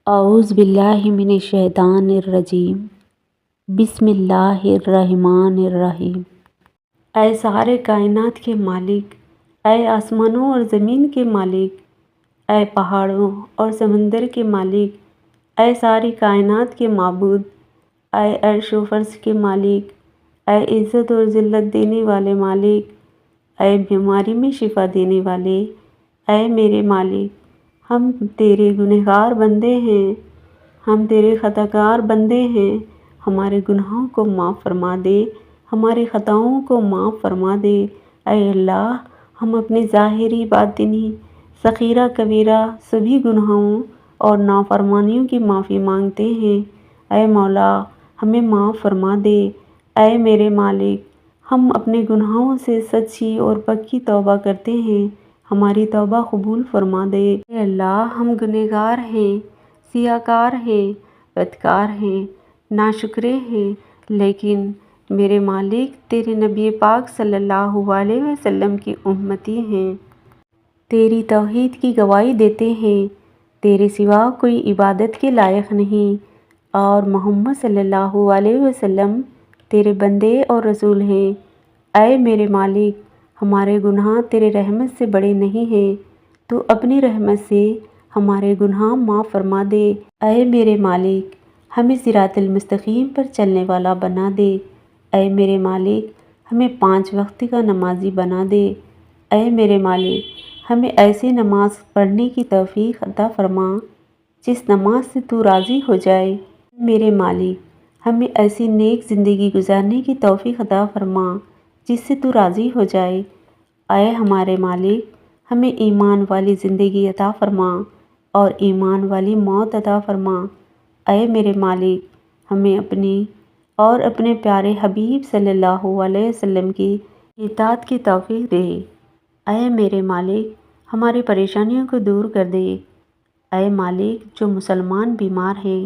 اعوذ باللہ من الشیطان الرجیم بسم اللہ الرحمن الرحیم۔ اے سارے کائنات کے مالک، اے آسمانوں اور زمین کے مالک، اے پہاڑوں اور سمندر کے مالک، اے ساری کائنات کے معبود، اے عرش و فرش کے مالک، اے عزت اور ذلت دینے والے مالک، اے بیماری میں شفا دینے والے، اے میرے مالک، ہم تیرے گنہگار بندے ہیں، ہم تیرے خطاکار بندے ہیں، ہمارے گناہوں کو معاف فرما دے، ہماری خطاؤں کو معاف فرما دے۔ اے اللہ، ہم اپنی ظاہری باطنی صغیرہ کبیرہ سبھی گناہوں اور نافرمانیوں کی معافی مانگتے ہیں۔ اے مولا، ہمیں معاف فرما دے۔ اے میرے مالک، ہم اپنے گناہوں سے سچی اور پکی توبہ کرتے ہیں، ہماری توبہ قبول فرما دے۔ اے اللہ، ہم گنہگار ہیں، سیاہکار ہیں، بدکار ہیں، ناشکرے ہیں، لیکن میرے مالک تیرے نبی پاک صلی اللہ علیہ وسلم کی امتی ہیں، تیری توحید کی گواہی دیتے ہیں، تیرے سوا کوئی عبادت کے لائق نہیں، اور محمد صلی اللہ علیہ وسلم تیرے بندے اور رسول ہیں۔ اے میرے مالک، ہمارے گناہ تیرے رحمت سے بڑے نہیں ہیں، تو اپنی رحمت سے ہمارے گناہ معاف فرما دے۔ اے میرے مالک، ہمیں صراط المستقیم پر چلنے والا بنا دے۔ اے میرے مالک، ہمیں 5 وقت کا نمازی بنا دے۔ اے میرے مالک، ہمیں ایسی نماز پڑھنے کی توفیق عطا فرما جس نماز سے تو راضی ہو جائے۔ میرے مالک، ہمیں ایسی نیک زندگی گزارنے کی توفیق عطا فرما جس سے تو راضی ہو جائے۔ اے ہمارے مالک، ہمیں ایمان والی زندگی عطا فرما اور ایمان والی موت عطا فرما۔ اے میرے مالک، ہمیں اپنی اور اپنے پیارے حبیب صلی اللہ علیہ وسلم کی اطاعت کی توفیق دے۔ اے میرے مالک، ہماری پریشانیوں کو دور کر دے۔ اے مالک، جو مسلمان بیمار ہیں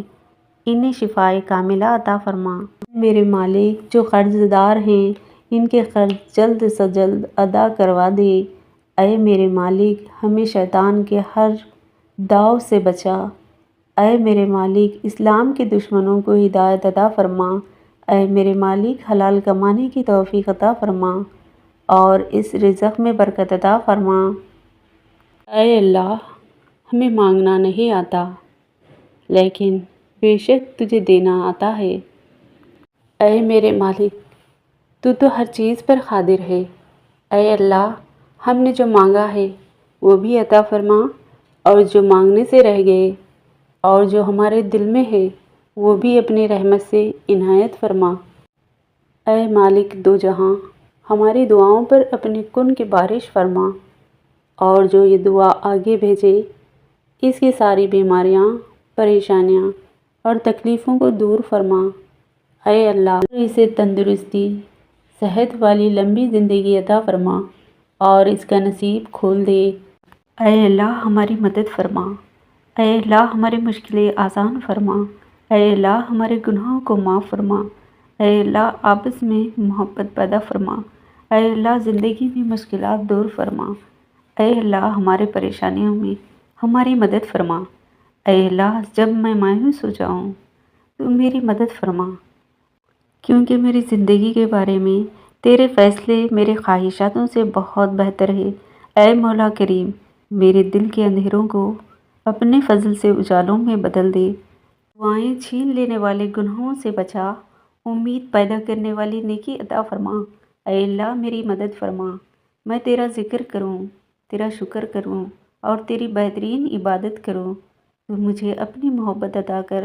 انہیں شفائے کاملہ عطا فرما۔ میرے مالک، جو قرض دار ہیں ان کے قرض جلد سے جلد ادا کروا دے۔ اے میرے مالک، ہمیں شیطان کے ہر داؤ سے بچا۔ اے میرے مالک، اسلام کے دشمنوں کو ہدایت عطا فرما۔ اے میرے مالک، حلال کمانے کی توفیق عطا فرما اور اس رزق میں برکت عطا فرما۔ اے اللہ، ہمیں مانگنا نہیں آتا لیکن بے شک تجھے دینا آتا ہے۔ اے میرے مالک، تو ہر چیز پر قادر ہے۔ اے اللہ، ہم نے جو مانگا ہے وہ بھی عطا فرما، اور جو مانگنے سے رہ گئے اور جو ہمارے دل میں ہے وہ بھی اپنی رحمت سے عنایت فرما۔ اے مالک دو جہاں، ہماری دعاؤں پر اپنے کن کی بارش فرما، اور جو یہ دعا آگے بھیجے اس کی ساری بیماریاں، پریشانیاں اور تکلیفوں کو دور فرما۔ اے اللہ، اسے تندرستی، صحت والی لمبی زندگی عطا فرما اور اس کا نصیب کھول دے۔ اے اللہ، ہماری مدد فرما۔ اے اللہ، ہماری مشکلیں آسان فرما۔ اے اللہ، ہمارے گناہوں کو معاف فرما۔ اے اللہ، آپس میں محبت پیدا فرما۔ اے اللہ، زندگی میں مشکلات دور فرما۔ اے اللہ، ہمارے پریشانیوں میں ہماری مدد فرما۔ اے اللہ، جب میں مایوس ہو جاؤں تو میری مدد فرما، کیونکہ میری زندگی کے بارے میں تیرے فیصلے میرے خواہشاتوں سے بہت بہتر ہے۔ اے مولا کریم، میرے دل کے اندھیروں کو اپنے فضل سے اجالوں میں بدل دے۔ دعائیں چھین لینے والے گناہوں سے بچا، امید پیدا کرنے والی نیکی عطا فرما۔ اے اللہ، میری مدد فرما، میں تیرا ذکر کروں، تیرا شکر کروں اور تیری بہترین عبادت کروں۔ تو مجھے اپنی محبت عطا کر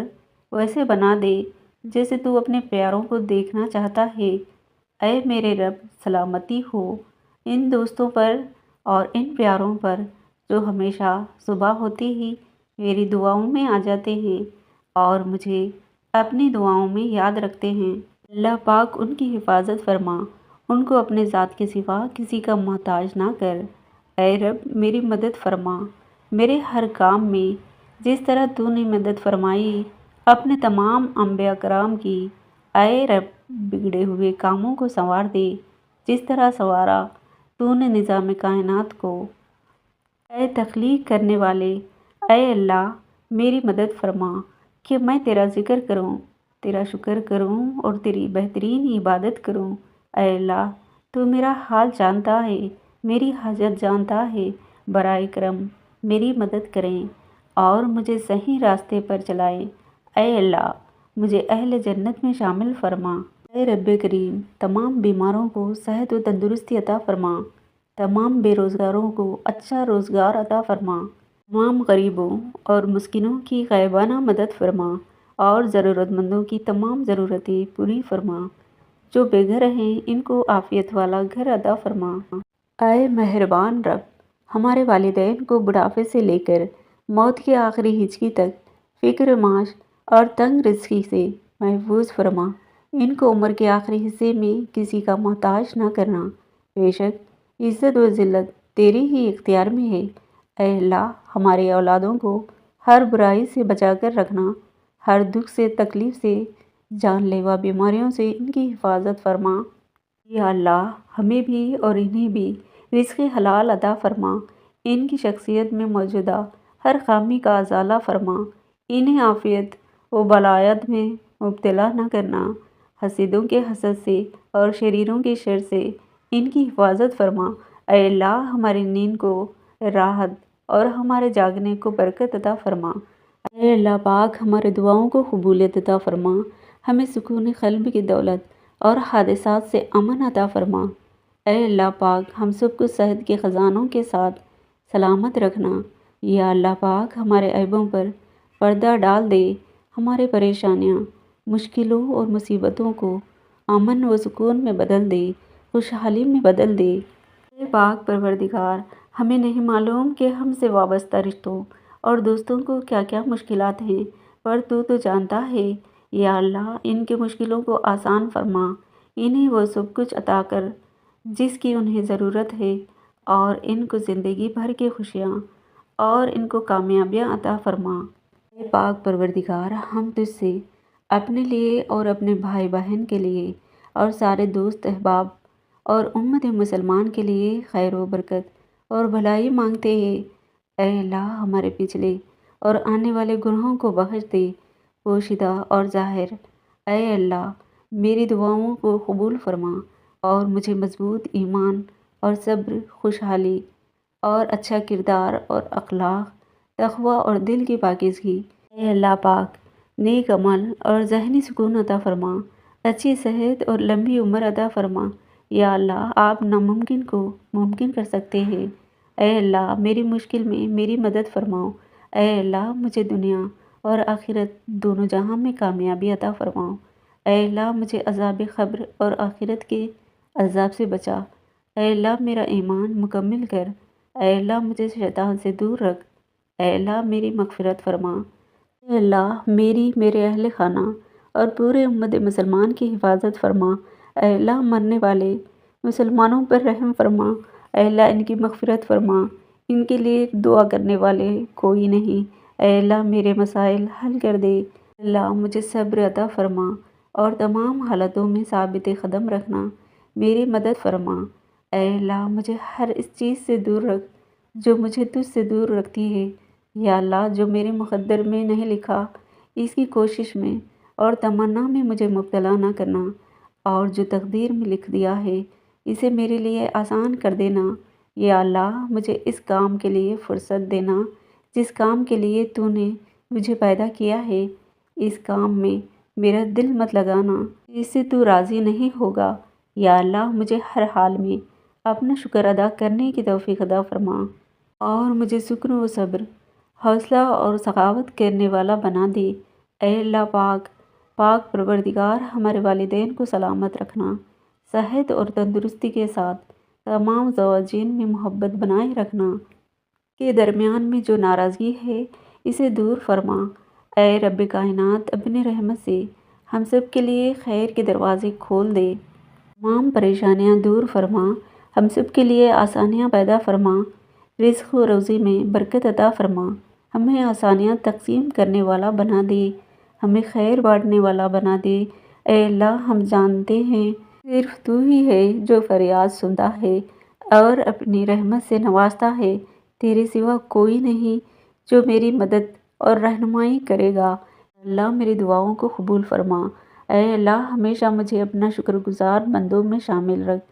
ویسے بنا دے جیسے تو اپنے پیاروں کو دیکھنا چاہتا ہے۔ اے میرے رب، سلامتی ہو ان دوستوں پر اور ان پیاروں پر جو ہمیشہ صبح ہوتے ہی میری دعاؤں میں آ جاتے ہیں اور مجھے اپنی دعاؤں میں یاد رکھتے ہیں۔ اللہ پاک ان کی حفاظت فرما، ان کو اپنے ذات کے سوا کسی کا محتاج نہ کر۔ اے رب، میری مدد فرما میرے ہر کام میں، جس طرح تو نے مدد فرمائی اپنے تمام انبیاء کرام کی۔ اے رب، بگڑے ہوئے کاموں کو سنوار دے جس طرح سنوارا تو نے نظام کائنات کو۔ اے تخلیق کرنے والے، اے اللہ، میری مدد فرما کہ میں تیرا ذکر کروں، تیرا شکر کروں اور تیری بہترین عبادت کروں۔ اے اللہ، تو میرا حال جانتا ہے، میری حاجت جانتا ہے، برائے کرم میری مدد کریں اور مجھے صحیح راستے پر چلائیں۔ اے اللہ، مجھے اہل جنت میں شامل فرما۔ اے رب کریم، تمام بیماروں کو صحت و تندرستی عطا فرما، تمام بے روزگاروں کو اچھا روزگار عطا فرما، تمام غریبوں اور مسکینوں کی غائبانہ مدد فرما اور ضرورت مندوں کی تمام ضرورتیں پوری فرما۔ جو بے گھر ہیں ان کو عافیت والا گھر عطا فرما۔ اے مہربان رب، ہمارے والدین کو بڑھاپے سے لے کر موت کے آخری ہچکی تک فکر معاش اور تنگ رزقی سے محفوظ فرما۔ ان کو عمر کے آخری حصے میں کسی کا محتاج نہ کرنا۔ بے شک عزت و ذلت تیری ہی اختیار میں ہے۔ اے اللہ، ہمارے اولادوں کو ہر برائی سے بچا کر رکھنا، ہر دکھ سے، تکلیف سے، جان لیوا بیماریوں سے ان کی حفاظت فرما۔ یا اللہ، ہمیں بھی اور انہیں بھی رزق حلال عطا فرما، ان کی شخصیت میں موجودہ ہر خامی کا ازالہ فرما، انہیں عافیت و بلایت میں مبتلا نہ کرنا، حسدوں کے حسد سے اور شریروں کے شر سے ان کی حفاظت فرما۔ اے اللہ، ہماری نیند کو راحت اور ہمارے جاگنے کو برکت عطا فرما۔ اے اللہ پاک، ہمارے دعاؤں کو قبولیت عطا فرما، ہمیں سکون قلب کی دولت اور حادثات سے امن عطا فرما۔ اے اللہ پاک، ہم سب کو صحت کے خزانوں کے ساتھ سلامت رکھنا۔ یا اللہ پاک، ہمارے عیبوں پر پردہ ڈال دے، ہمارے پریشانیاں، مشکلوں اور مصیبتوں کو امن و سکون میں بدل دے، خوشحالی میں بدل دے۔ اے پاک پروردگار، ہمیں نہیں معلوم کہ ہم سے وابستہ رشتوں اور دوستوں کو کیا کیا مشکلات ہیں، پر تو جانتا ہے۔ یا اللہ، ان کے مشکلوں کو آسان فرما، انہیں وہ سب کچھ عطا کر جس کی انہیں ضرورت ہے، اور ان کو زندگی بھر کی خوشیاں اور ان کو کامیابیاں عطا فرما۔ اے پاک پروردگار، ہم تجھ سے اپنے لیے اور اپنے بھائی بہن کے لیے اور سارے دوست احباب اور امت مسلمان کے لیے خیر و برکت اور بھلائی مانگتے ہیں۔ اے اللہ، ہمارے پچھلے اور آنے والے گناہوں کو بخش دے، پوشیدہ اور ظاہر۔ اے اللہ، میری دعاؤں کو قبول فرما اور مجھے مضبوط ایمان اور صبر، خوشحالی اور اچھا کردار اور اخلاق، تقوی اور دل کی پاکیزگی۔ اے اللہ پاک، نیک عمل اور ذہنی سکون عطا فرما، اچھی صحت اور لمبی عمر عطا فرما۔ یا اللہ، آپ ناممکن کو ممکن کر سکتے ہیں۔ اے اللہ، میری مشکل میں میری مدد فرماؤ۔ اے اللہ، مجھے دنیا اور آخرت دونوں جہاں میں کامیابی عطا فرماؤ۔ اے اللہ، مجھے عذاب قبر اور آخرت کے عذاب سے بچا۔ اے اللہ، میرا ایمان مکمل کر۔ اے اللہ، مجھے شیطان سے دور رکھ۔ اے اللہ، میری مغفرت فرما۔ اے اللہ، میری، میرے اہل خانہ اور پورے امت مسلمان کی حفاظت فرما۔ اے اللہ، مرنے والے مسلمانوں پر رحم فرما۔ اے اللہ، ان کی مغفرت فرما، ان کے لیے دعا کرنے والے کوئی نہیں۔ اے اللہ، میرے مسائل حل کر دے۔ اے اللہ، مجھے صبر عطا فرما اور تمام حالتوں میں ثابت قدم رکھنا، میری مدد فرما۔ اے اللہ، مجھے ہر اس چیز سے دور رکھ جو مجھے تجھ سے دور رکھتی ہے۔ یا اللہ، جو میرے مقدر میں نہیں لکھا، اس کی کوشش میں اور تمنا میں مجھے مبتلا نہ کرنا، اور جو تقدیر میں لکھ دیا ہے اسے میرے لیے آسان کر دینا۔ یا اللہ، مجھے اس کام کے لیے فرصت دینا جس کام کے لیے تو نے مجھے پیدا کیا ہے۔ اس کام میں میرا دل مت لگانا جس سے تو راضی نہیں ہوگا۔ یا اللہ، مجھے ہر حال میں اپنا شکر ادا کرنے کی توفیق عطا فرما، اور مجھے سکون و صبر، حوصلہ اور سخاوت کرنے والا بنا دے۔ اے اللہ پاک، پاک پروردگار، ہمارے والدین کو سلامت رکھنا، صحت اور تندرستی کے ساتھ تمام زوجین میں محبت بنائے رکھنا، کے درمیان میں جو ناراضگی ہے اسے دور فرما۔ اے رب کائنات، اپنے رحمت سے ہم سب کے لیے خیر کے دروازے کھول دے، تمام پریشانیاں دور فرما، ہم سب کے لیے آسانیاں پیدا فرما، رزق و روزی میں برکت عطا فرما، ہمیں آسانیاں تقسیم کرنے والا بنا دے، ہمیں خیر بانٹنے والا بنا دے۔ اے اللہ، ہم جانتے ہیں صرف تو ہی ہے جو فریاد سنتا ہے اور اپنی رحمت سے نوازتا ہے، تیرے سوا کوئی نہیں جو میری مدد اور رہنمائی کرے گا۔ اللہ میری دعاؤں کو قبول فرما۔ اے اللہ ہمیشہ مجھے اپنا شکر گزار بندوں میں شامل رکھ،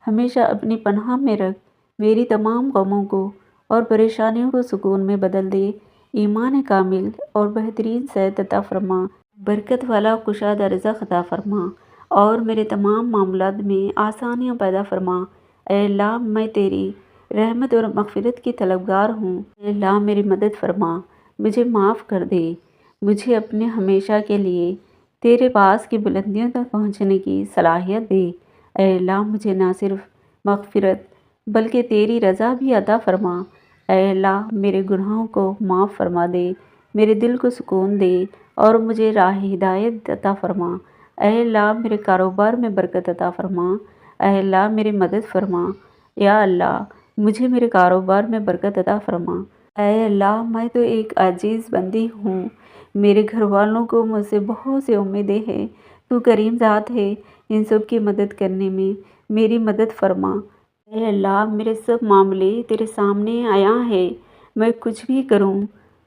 ہمیشہ اپنی پناہ میں رکھ، میری تمام غموں کو اور پریشانیوں کو سکون میں بدل دے، ایمان کامل اور بہترین صحت عطا فرما، برکت والا کشادہ رزق عطا فرما اور میرے تمام معاملات میں آسانیاں پیدا فرما۔ اے اللہ میں تیری رحمت اور مغفرت کی طلبگار ہوں۔ اے اللہ میری مدد فرما، مجھے معاف کر دے، مجھے اپنے ہمیشہ کے لیے تیرے پاس کی بلندیوں تک پہنچنے کی صلاحیت دے۔ اے اللہ مجھے نہ صرف مغفرت بلکہ تیری رضا بھی عطا فرما۔ اے اللہ میرے گناہوں کو معاف فرما دے، میرے دل کو سکون دے اور مجھے راہ ہدایت عطا فرما۔ اے اللہ میرے کاروبار میں برکت عطا فرما۔ اے اللہ میری مدد فرما۔ یا اللہ مجھے میرے کاروبار میں برکت عطا فرما۔ اے اللہ میں تو ایک عاجز بندی ہوں، میرے گھر والوں کو مجھ سے بہت سی امیدیں ہیں، تو کریم ذات ہے، ان سب کی مدد کرنے میں میری مدد فرما۔ اے اللہ میرے سب معاملے تیرے سامنے عیاں ہے، میں کچھ بھی کروں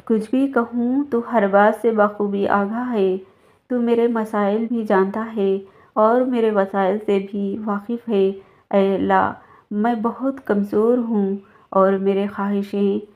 کچھ بھی کہوں تو ہر بات سے بخوبی آگاہ ہے، تو میرے مسائل بھی جانتا ہے اور میرے وسائل سے بھی واقف ہے۔ اے اللہ میں بہت کمزور ہوں اور میرے خواہشیں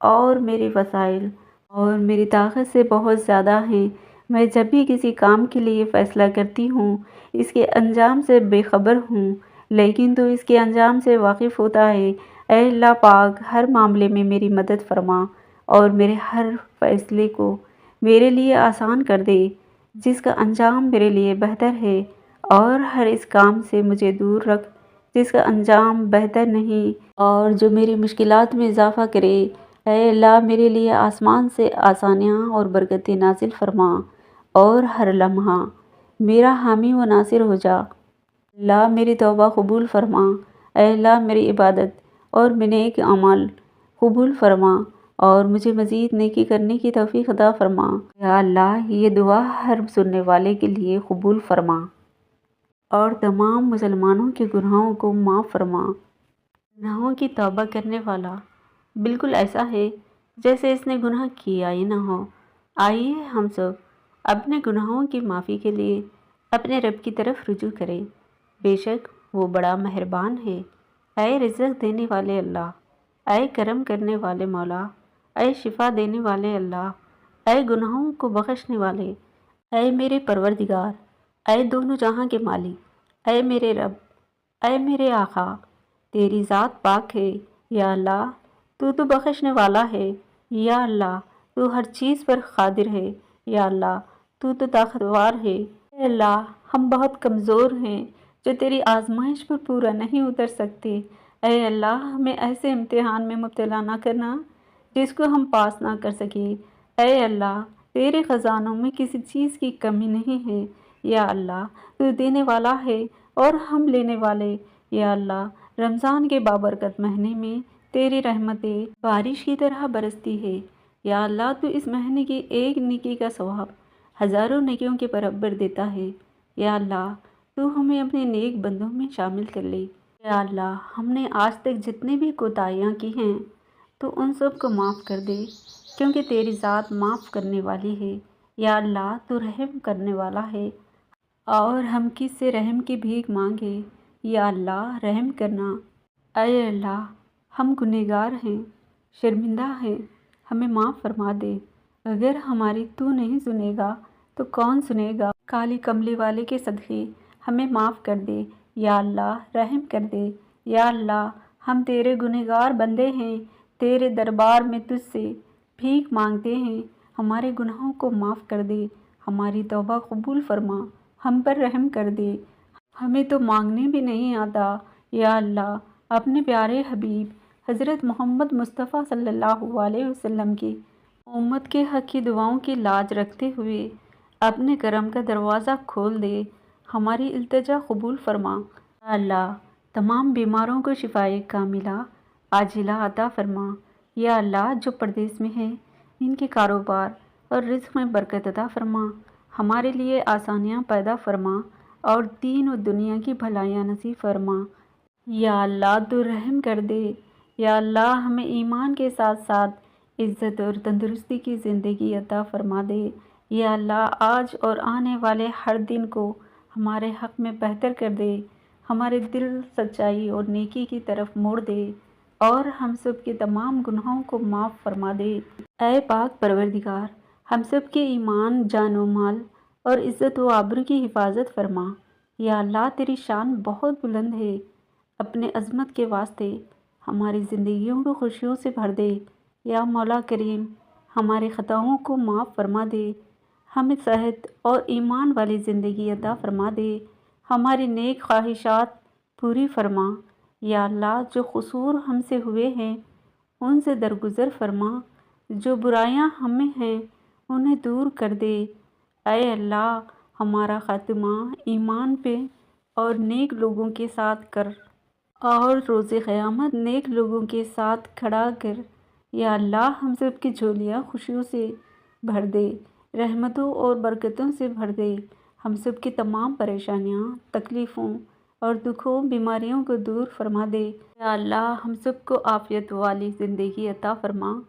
اور میرے وسائل اور میری طاقت سے بہت زیادہ ہیں۔ میں جب بھی کسی کام کے لیے فیصلہ کرتی ہوں اس کے انجام سے بے خبر ہوں، لیکن تو اس کے انجام سے واقف ہوتا ہے۔ اے اللہ پاک ہر معاملے میں میری مدد فرما اور میرے ہر فیصلے کو میرے لیے آسان کر دے جس کا انجام میرے لیے بہتر ہے، اور ہر اس کام سے مجھے دور رکھ جس کا انجام بہتر نہیں اور جو میری مشکلات میں اضافہ کرے۔ اے اللہ میرے لیے آسمان سے آسانیاں اور برکتیں نازل فرما اور ہر لمحہ میرا حامی و ناصر ہو جا۔ اللہ میری توبہ قبول فرما۔ اے اللہ میری عبادت اور نیک اعمال قبول فرما اور مجھے مزید نیکی کرنے کی توفیق عطا فرما۔ یا اللہ یہ دعا ہر سننے والے کے لیے قبول فرما اور تمام مسلمانوں کے گناہوں کو معاف فرما۔ گناہوں کی توبہ کرنے والا بالکل ایسا ہے جیسے اس نے گناہ کیا ہی نہ ہو۔ آئیے ہم سب اپنے گناہوں کی معافی کے لیے اپنے رب کی طرف رجوع کریں، بے شک وہ بڑا مہربان ہے۔ اے رزق دینے والے اللہ، اے کرم کرنے والے مولا، اے شفا دینے والے اللہ، اے گناہوں کو بخشنے والے، اے میرے پروردگار، اے دونوں جہاں کے مالک، اے میرے رب، اے میرے آقا، تیری ذات پاک ہے۔ یا اللہ تو بخشنے والا ہے۔ یا اللہ تو ہر چیز پر قادر ہے۔ یا اللہ تو طاقتور ہے۔ اے اللہ ہم بہت کمزور ہیں جو تیری آزمائش پر پورا نہیں اتر سکتے۔ اے اللہ ہمیں ایسے امتحان میں مبتلا نہ کرنا جس کو ہم پاس نہ کر سکیں۔ اے اللہ تیرے خزانوں میں کسی چیز کی کمی نہیں ہے۔ یا اللہ تو دینے والا ہے اور ہم لینے والے۔ یا اللہ رمضان کے بابرکت مہینے میں تیری رحمتیں بارش کی طرح برستی ہے۔ یا اللہ تو اس مہینے کی ایک نیکی کا ثواب ہزاروں نیکیوں کے برابر دیتا ہے۔ یا اللہ تو ہمیں اپنے نیک بندوں میں شامل کر لے۔ یا اللہ ہم نے آج تک جتنے بھی کوتاہیاں کی ہیں تو ان سب کو معاف کر دے، کیونکہ تیری ذات معاف کرنے والی ہے۔ یا اللہ تو رحم کرنے والا ہے اور ہم کس سے رحم کی بھیک مانگے۔ یا اللہ رحم کرنا۔ اے اللہ ہم گنہگار ہیں، شرمندہ ہیں، ہمیں معاف فرما دے۔ اگر ہماری تو نہیں سنے گا تو کون سنے گا؟ کالی کملی والے کے صدقے ہمیں معاف کر دے۔ یا اللہ رحم کر دے۔ یا اللہ ہم تیرے گنہگار بندے ہیں، تیرے دربار میں تجھ سے بھیک مانگتے ہیں، ہمارے گناہوں کو معاف کر دے، ہماری توبہ قبول فرما، ہم پر رحم کر دے، ہمیں تو مانگنے بھی نہیں آتا۔ یا اللہ اپنے پیارے حبیب حضرت محمد مصطفیٰ صلی اللہ علیہ وسلم کی امت کے حق کی دعاؤں کی لاج رکھتے ہوئے اپنے کرم کا دروازہ کھول دے، ہماری التجا قبول فرما۔ یا اللہ تمام بیماروں کو شفائے کاملہ عاجلہ عطا فرما۔ یا اللہ جو پردیس میں ہیں ان کے کاروبار اور رزق میں برکت عطا فرما، ہمارے لیے آسانیاں پیدا فرما اور دین و دنیا کی بھلائیاں نصیب فرما۔ یا اللہ تو رحم کر دے۔ یا اللہ ہمیں ایمان کے ساتھ ساتھ عزت اور تندرستی کی زندگی عطا فرما دے۔ یا اللہ آج اور آنے والے ہر دن کو ہمارے حق میں بہتر کر دے، ہمارے دل سچائی اور نیکی کی طرف موڑ دے اور ہم سب کے تمام گناہوں کو معاف فرما دے۔ اے پاک پروردگار، ہم سب کے ایمان، جان و مال اور عزت و آبرو کی حفاظت فرما۔ یا اللہ تیری شان بہت بلند ہے، اپنے عظمت کے واسطے ہماری زندگیوں کو خوشیوں سے بھر دے۔ یا مولا کریم، ہمارے خطاؤں کو معاف فرما دے، ہمیں صحت اور ایمان والی زندگی عطا فرما دے، ہماری نیک خواہشات پوری فرما۔ یا اللہ جو قصور ہم سے ہوئے ہیں ان سے درگزر فرما، جو برائیاں ہمیں ہیں انہیں دور کر دے۔ اے اللہ ہمارا خاتمہ ایمان پہ اور نیک لوگوں کے ساتھ کر اور روز قیامت نیک لوگوں کے ساتھ کھڑا کر۔ یا اللہ ہم سب کی جھولیاں خوشیوں سے بھر دے، رحمتوں اور برکتوں سے بھر دے، ہم سب کی تمام پریشانیاں، تکلیفوں اور دکھوں، بیماریوں کو دور فرما دے۔ یا اللہ ہم سب کو عافیت والی زندگی عطا فرما۔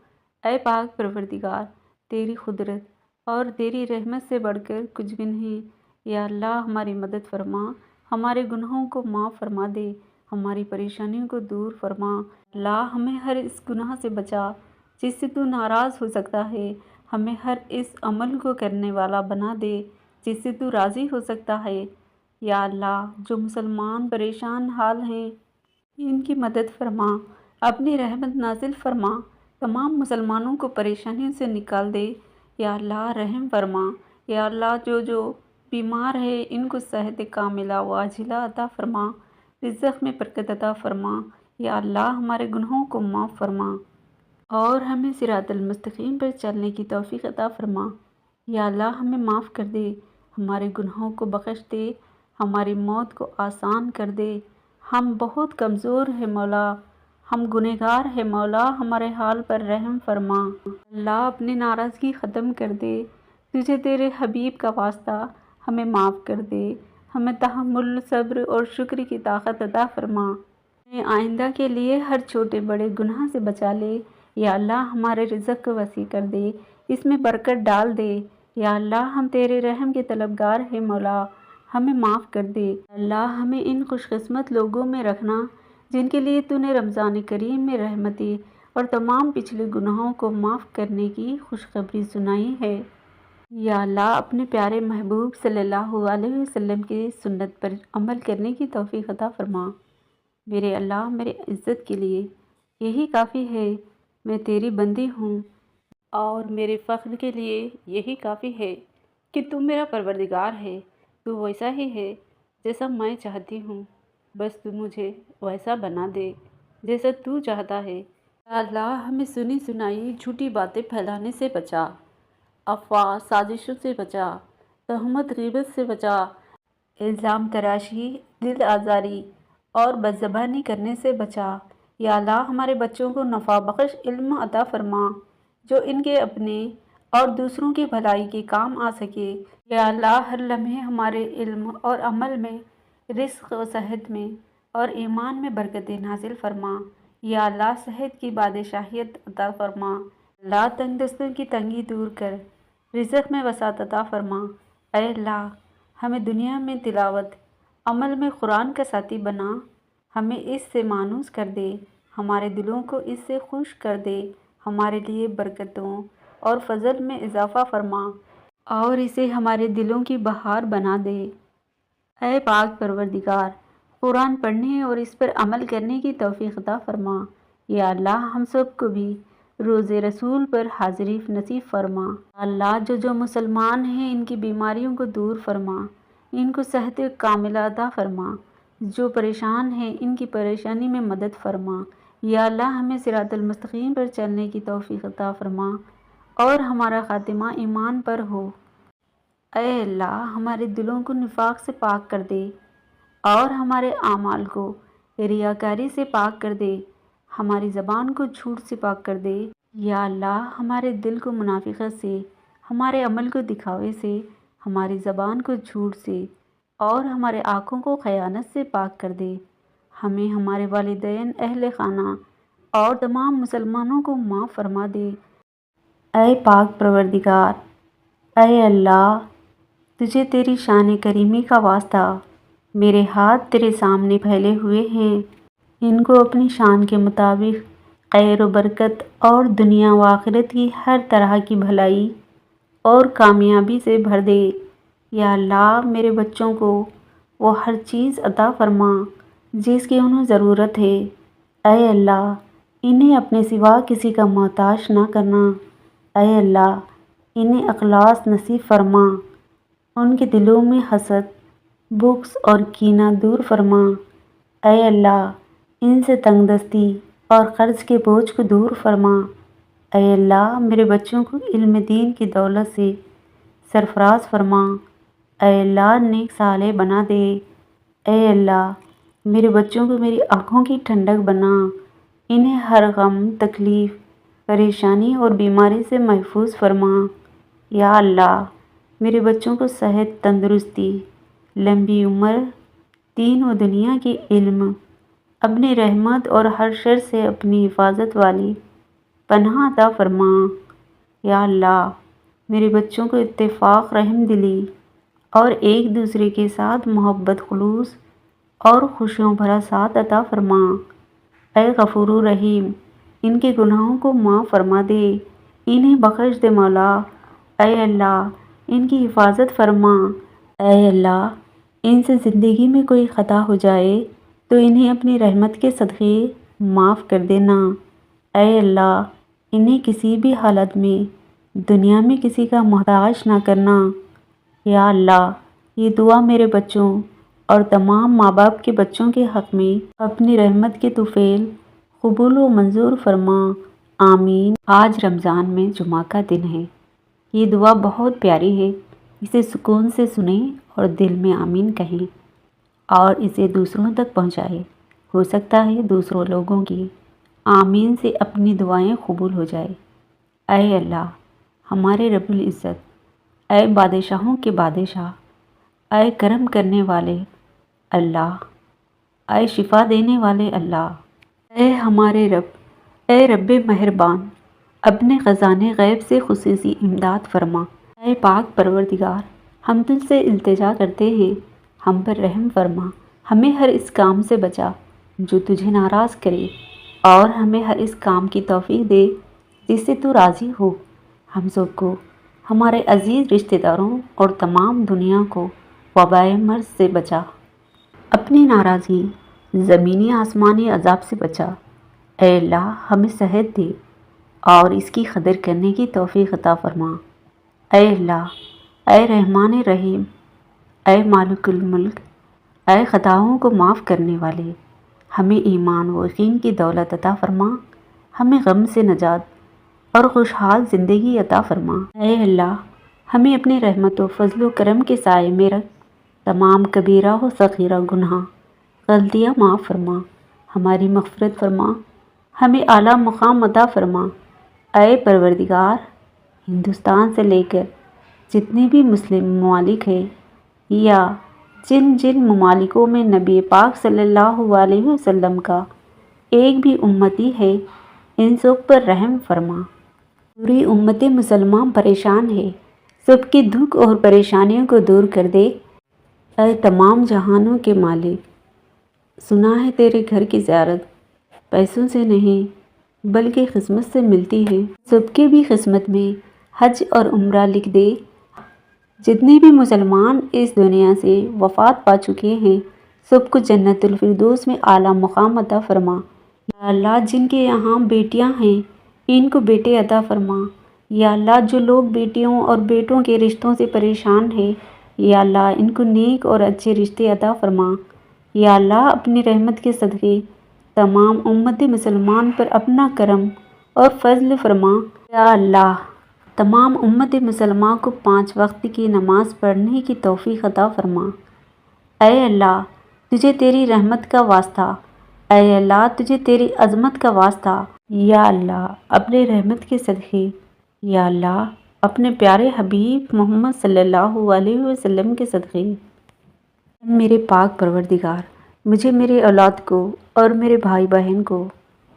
اے پاک پروردگار، تیری قدرت اور تیری رحمت سے بڑھ کر کچھ بھی نہیں۔ یا اللہ ہماری مدد فرما، ہمارے گناہوں کو معاف فرما دے، ہماری پریشانیوں کو دور فرما۔ اللہ ہمیں ہر اس گناہ سے بچا جس سے تو ناراض ہو سکتا ہے، ہمیں ہر اس عمل کو کرنے والا بنا دے جس سے تو راضی ہو سکتا ہے۔ یا اللہ جو مسلمان پریشان حال ہیں ان کی مدد فرما، اپنی رحمت نازل فرما، تمام مسلمانوں کو پریشانیوں سے نکال دے۔ یا اللہ رحم فرما۔ یا اللہ جو بیمار ہے ان کو صحت کاملہ و عاجلہ عطا فرما، رزق میں برکت عطا فرما۔ یا اللہ ہمارے گناہوں کو معاف فرما اور ہمیں صراط المستقیم پر چلنے کی توفیق عطا فرما۔ یا اللہ ہمیں معاف کر دے، ہمارے گناہوں کو بخش دے، ہماری موت کو آسان کر دے۔ ہم بہت کمزور ہیں مولا، ہم گنہگار ہیں مولا، ہمارے حال پر رحم فرما۔ اللہ اپنی ناراضگی ختم کر دے، تجھے تیرے حبیب کا واسطہ ہمیں معاف کر دے، ہمیں تحمل، صبر اور شکر کی طاقت عطا فرما، ہمیں آئندہ کے لیے ہر چھوٹے بڑے گناہ سے بچا لے۔ یا اللہ ہمارے رزق کو وسیع کر دے، اس میں برکت ڈال دے۔ یا اللہ ہم تیرے رحم کے طلبگار ہیں مولا، ہمیں معاف کر دے۔ اللہ ہمیں ان خوش قسمت لوگوں میں رکھنا جن کے لیے تو نے رمضان کریم میں رحمتیں اور تمام پچھلے گناہوں کو معاف کرنے کی خوشخبری سنائی ہے۔ یا اللہ اپنے پیارے محبوب صلی اللہ علیہ وسلم کے سنت پر عمل کرنے کی توفیق عطا فرما۔ میرے اللہ میرے عزت کے لیے یہی کافی ہے، میں تیری بندی ہوں، اور میرے فخر کے لیے یہی کافی ہے کہ تو میرا پروردگار ہے، تو ویسا ہی ہے جیسا میں چاہتی ہوں، بس تو مجھے ویسا بنا دے جیسا تو چاہتا ہے۔ یا اللہ ہمیں سنی سنائی جھوٹی باتیں پھیلانے سے بچا، افواہ سازشوں سے بچا، تہمت غیبت سے بچا، الزام تراشی، دل آزاری اور بدزبانی کرنے سے بچا۔ یا اللہ ہمارے بچوں کو نفع بخش علم عطا فرما جو ان کے اپنے اور دوسروں کی بھلائی کے کام آ سکے۔ یا اللہ ہر لمحے ہمارے علم اور عمل میں، رزق و صحت میں اور ایمان میں برکت نازل فرما۔ یا اللہ صحت کی بادشاہیت عطا فرما۔ اللہ تنگ دستوں کی تنگی دور کر، رزق میں وسعت عطا فرما۔ اے اللہ ہمیں دنیا میں تلاوت، عمل میں قرآن کا ساتھی بنا، ہمیں اس سے مانوس کر دے، ہمارے دلوں کو اس سے خوش کر دے، ہمارے لیے برکتوں اور فضل میں اضافہ فرما اور اسے ہمارے دلوں کی بہار بنا دے۔ اے پاک پروردگار، قرآن پڑھنے اور اس پر عمل کرنے کی توفیق عطا فرما۔ یا اللہ ہم سب کو بھی روز رسول پر حاضری نصیب فرما۔ اللہ جو مسلمان ہیں ان کی بیماریوں کو دور فرما، ان کو صحت کاملہ عطا فرما، جو پریشان ہیں ان کی پریشانی میں مدد فرما۔ یا اللہ ہمیں صراط المستقیم پر چلنے کی توفیق عطا فرما اور ہمارا خاتمہ ایمان پر ہو۔ اے اللہ ہمارے دلوں کو نفاق سے پاک کر دے اور ہمارے اعمال کو ریاکاری سے پاک کر دے، ہماری زبان کو جھوٹ سے پاک کر دے۔ یا اللہ ہمارے دل کو منافقت سے، ہمارے عمل کو دکھاوے سے، ہماری زبان کو جھوٹ سے اور ہمارے آنکھوں کو خیانت سے پاک کر دے۔ ہمیں، ہمارے والدین، اہل خانہ اور تمام مسلمانوں کو معاف فرما دے۔ اے پاک پروردگار، اے اللہ، تجھے تیری شان کریمی کا واسطہ، میرے ہاتھ تیرے سامنے پھیلے ہوئے ہیں، ان کو اپنی شان کے مطابق خیر و برکت اور دنیا و آخرت کی ہر طرح کی بھلائی اور کامیابی سے بھر دے۔ یا اللہ، میرے بچوں کو وہ ہر چیز عطا فرما جس کی انہیں ضرورت ہے۔ اے اللہ، انہیں اپنے سوا کسی کا محتاج نہ کرنا۔ اے اللہ، انہیں اخلاص نصیب فرما، ان کے دلوں میں حسد، بغض اور کینہ دور فرما۔ اے اللہ، ان سے تنگ دستی اور قرض کے بوجھ کو دور فرما۔ اے اللہ، میرے بچوں کو علم دین کی دولت سے سرفراز فرما۔ اے اللہ، نیک صالح بنا دے۔ اے اللہ، میرے بچوں کو میری آنکھوں کی ٹھنڈک بنا، انہیں ہر غم، تکلیف، پریشانی اور بیماری سے محفوظ فرما۔ یا اللہ، میرے بچوں کو صحت، تندرستی، لمبی عمر، دین و دنیا کے علم، اپنی رحمت اور ہر شر سے اپنی حفاظت والی پناہ عطا فرما۔ یا اللہ، میرے بچوں کو اتفاق، رحم دلی اور ایک دوسرے کے ساتھ محبت، خلوص اور خوشیوں بھرا ساتھ عطا فرما۔ اے غفور رحیم، ان کے گناہوں کو معاف فرما دے، انہیں بخش دے مولا۔ اے اللہ، ان کی حفاظت فرما۔ اے اللہ، ان سے زندگی میں کوئی خطا ہو جائے تو انہیں اپنی رحمت کے صدقے معاف کر دینا۔ اے اللہ، انہیں کسی بھی حالت میں دنیا میں کسی کا محتاج نہ کرنا۔ یا اللہ، یہ دعا میرے بچوں اور تمام ماں باپ کے بچوں کے حق میں اپنی رحمت کے طفیل قبول و منظور فرما۔ آمین۔ آج رمضان میں جمعہ کا دن ہے۔ یہ دعا بہت پیاری ہے، اسے سکون سے سنیں اور دل میں آمین کہیں اور اسے دوسروں تک پہنچائیں۔ ہو سکتا ہے دوسروں لوگوں کی آمین سے اپنی دعائیں قبول ہو جائے۔ اے اللہ، ہمارے رب العزت، اے بادشاہوں کے بادشاہ، اے کرم کرنے والے اللہ، اے شفا دینے والے اللہ، اے ہمارے رب، اے رب مہربان، اپنے خزانے غیب سے خصوصی امداد فرما۔ اے پاک پروردگار، ہم تجھ سے التجا کرتے ہیں، ہم پر رحم فرما، ہمیں ہر اس کام سے بچا جو تجھے ناراض کرے، اور ہمیں ہر اس کام کی توفیق دے جس سے تو راضی ہو۔ ہم سب کو، ہمارے عزیز رشتہ داروں اور تمام دنیا کو وبائے مرض سے بچا، اپنی ناراضی، زمینی آسمانی عذاب سے بچا۔ اے اللہ، ہمیں صحت دے اور اس کی قدر کرنے کی توفیق عطا فرما۔ اے اللہ، اے رحمان رحیم، اے مالک الملک، اے خطاؤں کو معاف کرنے والے، ہمیں ایمان و یقین کی دولت عطا فرما، ہمیں غم سے نجات اور خوشحال زندگی عطا فرما۔ اے اللہ، ہمیں اپنی رحمت و فضل و کرم کے سائے میں رکھ، تمام کبیرہ و صغیرہ گناہ، غلطیاں معاف فرما، ہماری مغفرت فرما، ہمیں اعلیٰ مقام عطا فرما۔ اے پروردگار، ہندوستان سے لے کر جتنے بھی مسلم ممالک ہیں یا جن جن ممالکوں میں نبی پاک صلی اللہ علیہ وسلم کا ایک بھی امتی ہے، ان سب پر رحم فرما۔ پوری امت مسلمہ پریشان ہے، سب کی دکھ اور پریشانیوں کو دور کر دے۔ اے تمام جہانوں کے مالک، سنا ہے تیرے گھر کی زیارت پیسوں سے نہیں بلکہ قسمت سے ملتی ہے، سب کے بھی قسمت میں حج اور عمرہ لکھ دے۔ جتنے بھی مسلمان اس دنیا سے وفات پا چکے ہیں، سب کو جنت الفردوس میں اعلیٰ مقام عطا فرما۔ یا اللہ، جن کے یہاں بیٹیاں ہیں ان کو بیٹے عطا فرما۔ یا اللہ، جو لوگ بیٹیوں اور بیٹوں کے رشتوں سے پریشان ہیں، یا اللہ ان کو نیک اور اچھے رشتے عطا فرما۔ یا اللہ، اپنی رحمت کے صدقے تمام امت مسلمان پر اپنا کرم اور فضل فرما۔ یا اللہ، تمام امت مسلمہ کو 5 وقت کی نماز پڑھنے کی توفیق عطا فرما۔ اے اللہ، تجھے تیری رحمت کا واسطہ، اے اللہ تجھے تیری عظمت کا واسطہ، یا اللہ اپنے رحمت کے صدقے، یا اللہ اپنے پیارے حبیب محمد صلی اللہ علیہ وسلم کے صدقے، میرے پاک پروردگار، مجھے، میرے اولاد کو اور میرے بھائی بہن کو،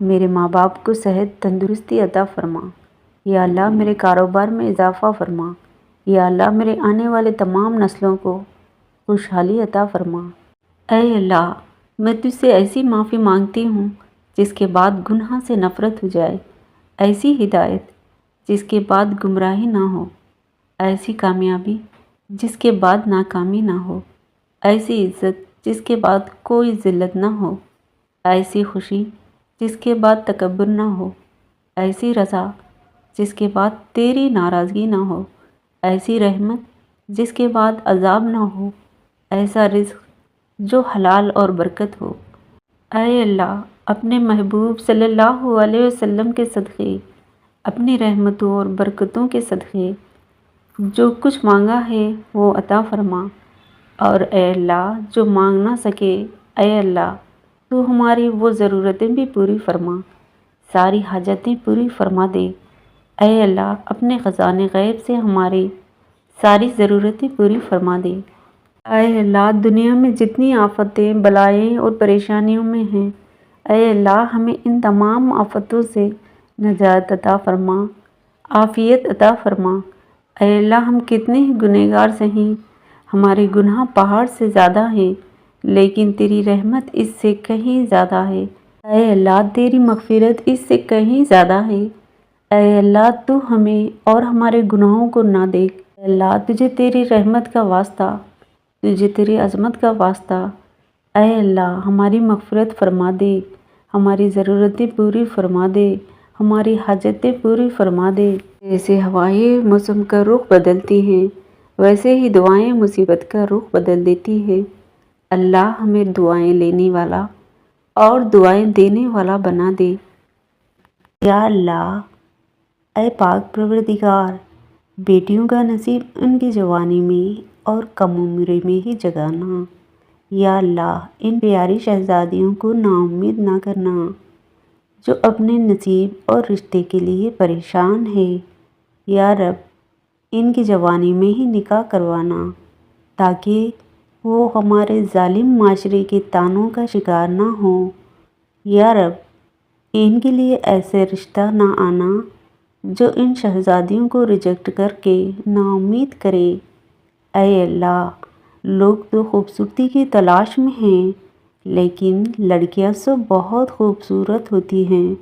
میرے ماں باپ کو صحت، تندرستی عطا فرما۔ یا اللہ میرے کاروبار میں اضافہ فرما، یا اللہ میرے آنے والے تمام نسلوں کو خوشحالی عطا فرما۔ اے اللہ میں تجھ سے ایسی معافی مانگتی ہوں جس کے بعد گناہ سے نفرت ہو جائے، ایسی ہدایت جس کے بعد گمراہی نہ ہو، ایسی کامیابی جس کے بعد ناکامی نہ ہو، ایسی عزت جس کے بعد کوئی ذلت نہ ہو، ایسی خوشی جس کے بعد تکبر نہ ہو، ایسی رضا جس کے بعد تیری ناراضگی نہ ہو، ایسی رحمت جس کے بعد عذاب نہ ہو، ایسا رزق جو حلال اور برکت ہو۔ اے اللہ اپنے محبوب صلی اللہ علیہ وسلم کے صدقے، اپنی رحمتوں اور برکتوں کے صدقے جو کچھ مانگا ہے وہ عطا فرما، اور اے اللہ جو مانگ نہ سکے، اے اللہ تو ہماری وہ ضرورتیں بھی پوری فرما، ساری حاجتیں پوری فرما دے۔ اے اللہ اپنے خزانے غیب سے ہماری ساری ضرورتیں پوری فرما دے۔ اے اللہ دنیا میں جتنی آفتیں، بلائیں اور پریشانیوں میں ہیں، اے اللہ ہمیں ان تمام آفتوں سے نجات عطا فرما، عافیت عطا فرما۔ اے اللہ ہم کتنے ہی گنہگار سہیں، ہمارے گناہ پہاڑ سے زیادہ ہیں، لیکن تیری رحمت اس سے کہیں زیادہ ہے۔ اے اللہ تیری مغفرت اس سے کہیں زیادہ ہے۔ اے اللہ تو ہمیں اور ہمارے گناہوں کو نہ دیکھ۔ اے اللہ تجھے تیری رحمت کا واسطہ، تجھے تیری عظمت کا واسطہ، اے اللہ ہماری مغفرت فرما دے، ہماری ضرورتیں پوری فرما دے، ہماری حاجتیں پوری فرما دے۔ جیسے ہوائیں موسم کا رخ بدلتی ہیں، ویسے ہی دعائیں مصیبت کا رخ بدل دیتی ہیں۔ اللہ ہمیں دعائیں لینے والا اور دعائیں دینے والا بنا دے۔ یا اللہ اے پاک پروردگار، بیٹیوں کا نصیب ان کی جوانی میں اور کم عمری میں ہی جگانا۔ یا اللہ ان پیاری شہزادیوں کو نا امید نہ کرنا جو اپنے نصیب اور رشتے کے لیے پریشان ہے۔ یا رب ان کی جوانی میں ہی نکاح کروانا تاکہ وہ ہمارے ظالم معاشرے کے طعنوں کا شکار نہ ہوں۔ یا رب ان کے لیے ایسے رشتہ نہ آنا جو ان شہزادیوں کو ریجیکٹ کر کے نا امید کرے۔ اے اللہ لوگ تو خوبصورتی کی تلاش میں ہیں، لیکن لڑکیاں سب بہت خوبصورت ہوتی ہیں،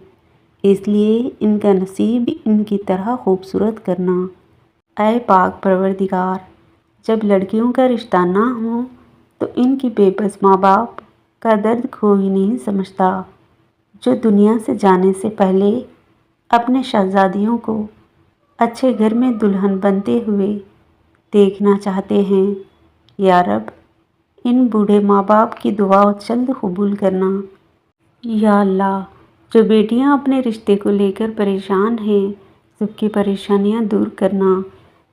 اس لیے ان کا نصیب ان کی طرح خوبصورت کرنا۔ اے پاک پروردگار جب لڑکیوں کا رشتہ نہ ہو تو ان کی بے بس ماں باپ کا درد کوئی نہیں سمجھتا، جو دنیا سے جانے سے پہلے اپنے شہزادیوں کو اچھے گھر میں دلہن بنتے ہوئے دیکھنا چاہتے ہیں۔ یا رب ان بوڑھے ماں باپ کی دعا جلد قبول کرنا۔ یا اللہ جو بیٹیاں اپنے رشتے کو لے کر پریشان ہیں، سب کی پریشانیاں دور کرنا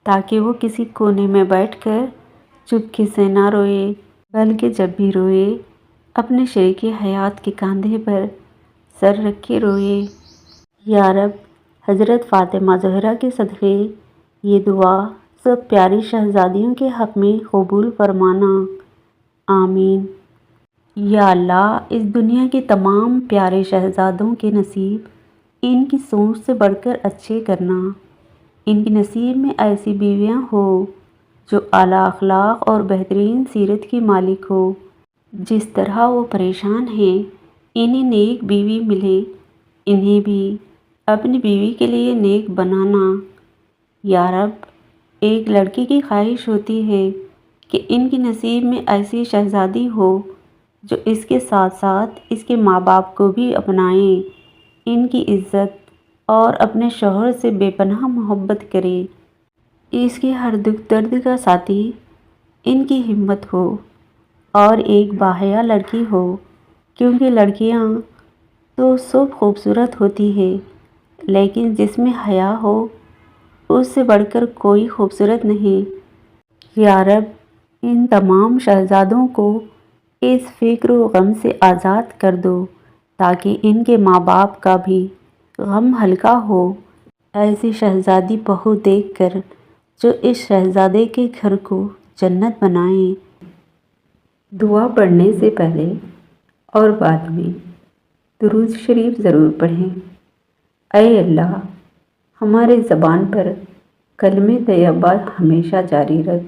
تاکہ وہ کسی کونے میں بیٹھ کر چپکے سے نہ روئے، بلکہ جب بھی روئے اپنے شریک حیات کے کاندھے پر سر رکھ کے روئے۔ یا رب حضرت فاطمہ زہرا کے صدقے یہ دعا سب پیاری شہزادیوں کے حق میں قبول فرمانا، آمین۔ یا اللہ اس دنیا کے تمام پیارے شہزادوں کے نصیب ان کی سوچ سے بڑھ کر اچھے کرنا، ان کے نصیب میں ایسی بیویاں ہو جو اعلیٰ اخلاق اور بہترین سیرت کی مالک ہو، جس طرح وہ پریشان ہیں انہیں نیک بیوی ملے، انہیں بھی اپنی بیوی کے لیے نیک بنانا۔ یا رب ایک لڑکی کی خواہش ہوتی ہے کہ ان کی نصیب میں ایسی شہزادی ہو جو اس کے ساتھ ساتھ اس کے ماں باپ کو بھی اپنائیں، ان کی عزت اور اپنے شوہر سے بے پناہ محبت کرے، اس کے ہر دکھ درد کا ساتھی ان کی ہمت ہو، اور ایک باحیا لڑکی ہو، کیونکہ لڑکیاں تو سب خوبصورت ہوتی ہے، لیکن جس میں حیا ہو اس سے بڑھ کر کوئی خوبصورت نہیں۔ یا رب ان تمام شہزادوں کو اس فکر و غم سے آزاد کر دو تاکہ ان کے ماں باپ کا بھی غم ہلکا ہو۔ ایسی شہزادی بہو دیکھ کر جو اس شہزادے کے گھر کو جنت بنائیں۔ دعا پڑھنے سے پہلے اور بعد میں درود شریف ضرور پڑھیں۔ اے اللہ ہمارے زبان پر کلمہ طیبہ ہمیشہ جاری رکھ۔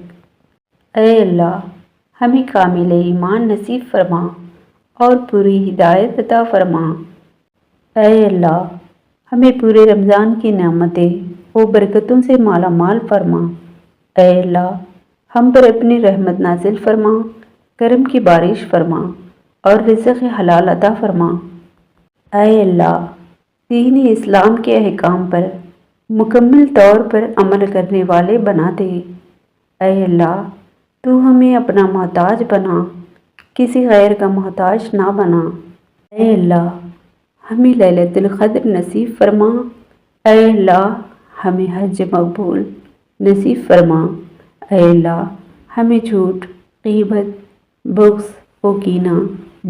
اے اللہ ہمیں کامل ایمان نصیب فرما اور پوری ہدایت عطا فرما۔ اے اللہ ہمیں پورے رمضان کی نعمتیں و برکتوں سے مالا مال فرما۔ اے اللہ ہم پر اپنی رحمت نازل فرما، کرم کی بارش فرما اور رزق حلال عطا فرما۔ اے اللہ دین اسلام کے احکام پر مکمل طور پر عمل کرنے والے بنا دے۔ اے اللہ تو ہمیں اپنا محتاج بنا، کسی غیر کا محتاج نہ بنا۔ اے اللہ ہمیں لیلۃ القدر نصیب فرما۔ اے اللہ ہمیں حج مقبول نصیب فرما۔ اے اللہ ہمیں جھوٹ، غیبت، بغض و کینہ،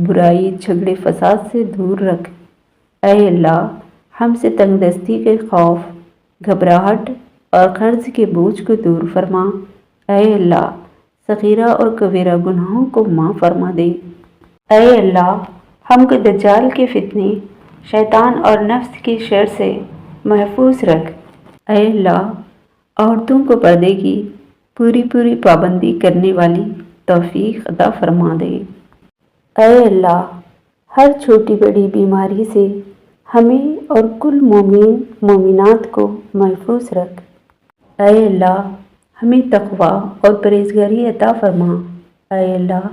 برائی، جھگڑے فساد سے دور رکھ۔ اے اللہ ہم سے تنگ دستی کے خوف، گھبراہٹ اور قرض کے بوجھ کو دور فرما۔ اے اللہ صغیرہ اور کبیرہ گناہوں کو معاف فرما دے۔ اے اللہ ہم کو دجال کے فتنے، شیطان اور نفس کے شر سے محفوظ رکھ۔ اے اللہ عورتوں کو پردے کی پوری پابندی کرنے والی توفیق عطا فرما دے۔ اے اللہ ہر چھوٹی بڑی بیماری سے ہمیں اور کل مومن مومنات کو محفوظ رکھ۔ اے اللہ ہمیں تقویٰ اور پرہیزگاری عطا فرما۔ اے اللہ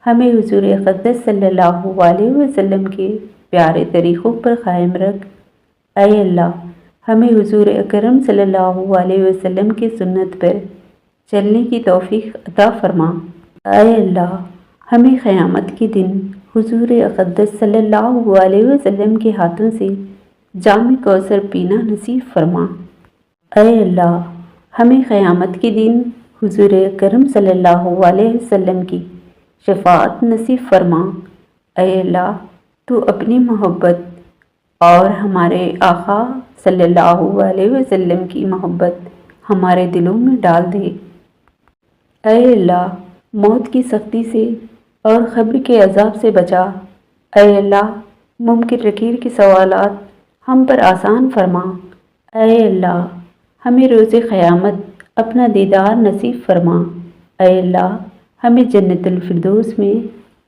ہمیں حضور اقدس صلی اللہ علیہ وسلم کے پیارے طریقوں پر قائم رکھ۔ اے اللہ ہمیں حضور اکرم صلی اللہ علیہ وسلم کی سنت پر چلنے کی توفیق عطا فرما۔ اے اللہ ہمیں قیامت کے دن حضور اقدس صلی اللہ علیہ وسلم کے ہاتھوں سے جام کوثر پینا نصیب فرما۔ اے اللہ ہمیں قیامت کے دن حضور اکرم صلی اللہ علیہ وسلم کی شفاعت نصیب فرما۔ اے اللہ تو اپنی محبت اور ہمارے آقا صلی اللہ علیہ وسلم کی محبت ہمارے دلوں میں ڈال دے۔ اے اللہ موت کی سختی سے اور قبر کے عذاب سے بچا۔ اے اللہ ممکن نکیر کے سوالات ہم پر آسان فرما۔ اے اللہ ہمیں روز قیامت اپنا دیدار نصیب فرما۔ اے اللہ ہمیں جنت الفردوس میں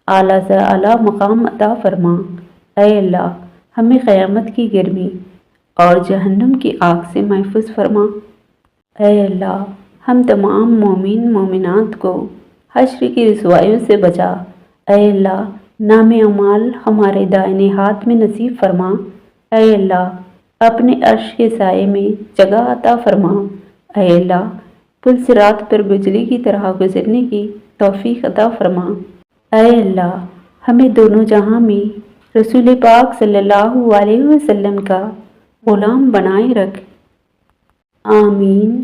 اعلیٰ سے اعلیٰ مقام عطا فرما۔ اے اللہ ہمیں قیامت کی گرمی اور جہنم کی آگ سے محفوظ فرما۔ اے اللہ ہم تمام مومن مومنات کو حشر کی رسوائیوں سے بچا۔ اے اللہ نام اعمال ہمارے دائنے ہاتھ میں نصیب فرما۔ اے اللہ اپنے عرش کے سائے میں جگہ عطا فرما۔ اے اللہ پل صراط پر بجلی کی طرح گزرنے کی توفیق عطا فرما۔ اے اللہ ہمیں دونوں جہاں میں رسول پاک صلی اللہ علیہ وسلم کا غلام بنائے رکھ۔ آمین۔